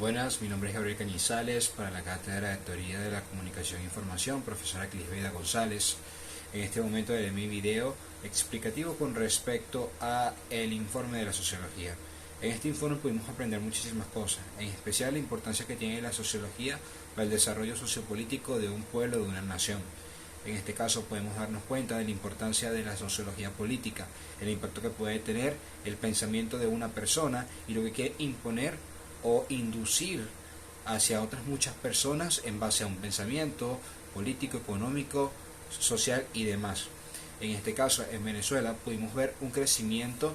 Buenas, mi nombre es Gabriel Cañizales para la Cátedra de Teoría de la Comunicación e Información, profesora Clisbeda González. En este momento de mi video explicativo con respecto a el informe de la sociología. En este informe pudimos aprender muchísimas cosas, en especial la importancia que tiene la sociología para el desarrollo sociopolítico de un pueblo, de una nación. En este caso podemos darnos cuenta de la importancia de la sociología política, el impacto que puede tener el pensamiento de una persona y lo que quiere imponer o inducir hacia otras muchas personas en base a un pensamiento político, económico, social y demás. En este caso, en Venezuela pudimos ver un crecimiento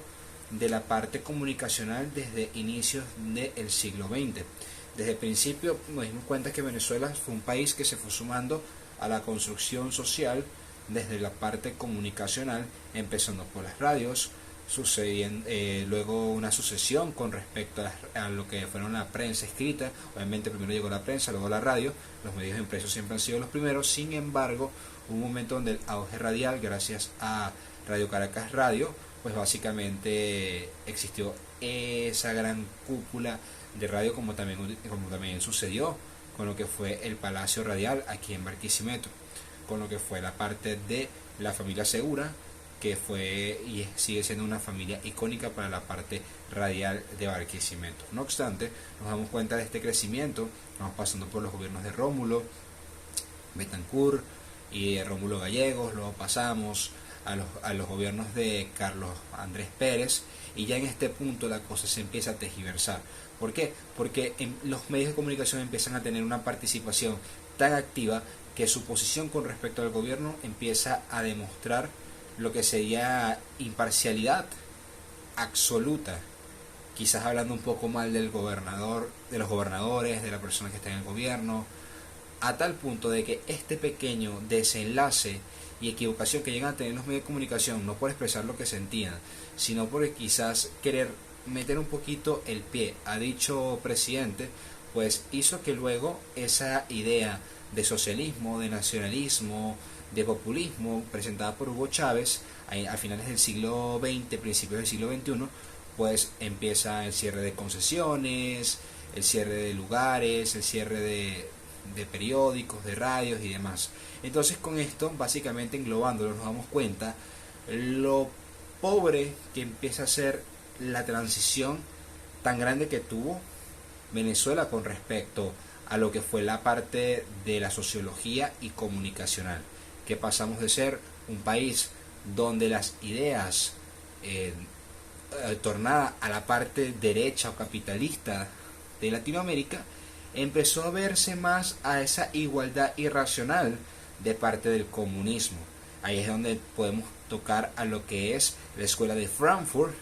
de la parte comunicacional desde inicios del siglo XX. Desde el principio nos dimos cuenta que Venezuela fue un país que se fue sumando a la construcción social desde la parte comunicacional, empezando por las radios, luego una sucesión con respecto a lo que fueron la prensa escrita. Obviamente primero llegó la prensa, luego la radio. Los medios impresos siempre han sido los primeros. Sin embargo, hubo un momento donde el auge radial, gracias a Radio Caracas Radio, pues básicamente existió esa gran cúpula de radio, como también sucedió con lo que fue el Palacio Radial aquí en Barquisimeto, con lo que fue la parte de la familia Segura, que fue y sigue siendo una familia icónica para la parte radial de Barquisimeto. No obstante, nos damos cuenta de este crecimiento, vamos pasando por los gobiernos de Rómulo Betancourt y de Rómulo Gallegos, luego pasamos a los gobiernos de Carlos Andrés Pérez, y ya en este punto la cosa se empieza a tergiversar. ¿Por qué? Porque los medios de comunicación empiezan a tener una participación tan activa que su posición con respecto al gobierno empieza a demostrar lo que sería imparcialidad absoluta, quizás hablando un poco mal del gobernador, de los gobernadores, de la persona que está en el gobierno, a tal punto de que este pequeño desenlace y equivocación que llegan a tener los medios de comunicación, no por expresar lo que sentían, sino por quizás querer meter un poquito el pie a dicho presidente, pues hizo que luego esa idea de socialismo, de nacionalismo, de populismo presentada por Hugo Chávez a finales del siglo XX, principios del siglo XXI, pues empieza el cierre de concesiones, el cierre de lugares, el cierre de periódicos, de radios y demás. Entonces, con esto, básicamente englobándolo, nos damos cuenta lo pobre que empieza a ser la transición tan grande que tuvo Venezuela con respecto a lo que fue la parte de la sociología y comunicacional, que pasamos de ser un país donde las ideas tornadas a la parte derecha o capitalista de Latinoamérica empezó a verse más a esa igualdad irracional de parte del comunismo. Ahí es donde podemos tocar a lo que es la escuela de Frankfurt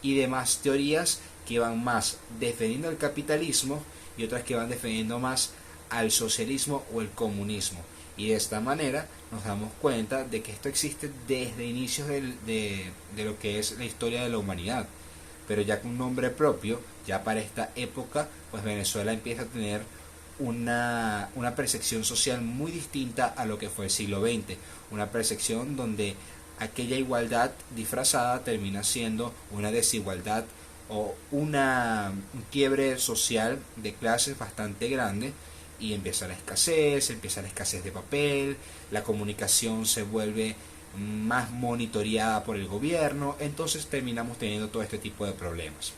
y demás teorías que van más defendiendo el capitalismo y otras que van defendiendo más al socialismo o el comunismo. Y de esta manera nos damos cuenta de que esto existe desde inicios de lo que es la historia de la humanidad. Pero ya con un nombre propio, ya para esta época, pues Venezuela empieza a tener una percepción social muy distinta a lo que fue el siglo XX. Una percepción donde aquella igualdad disfrazada termina siendo una desigualdad o un quiebre social de clases bastante grande, y empieza la escasez de papel, la comunicación se vuelve más monitoreada por el gobierno, entonces terminamos teniendo todo este tipo de problemas.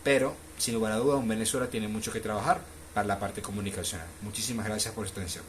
Pero, sin lugar a dudas, Venezuela tiene mucho que trabajar para la parte comunicacional. Muchísimas gracias por su atención.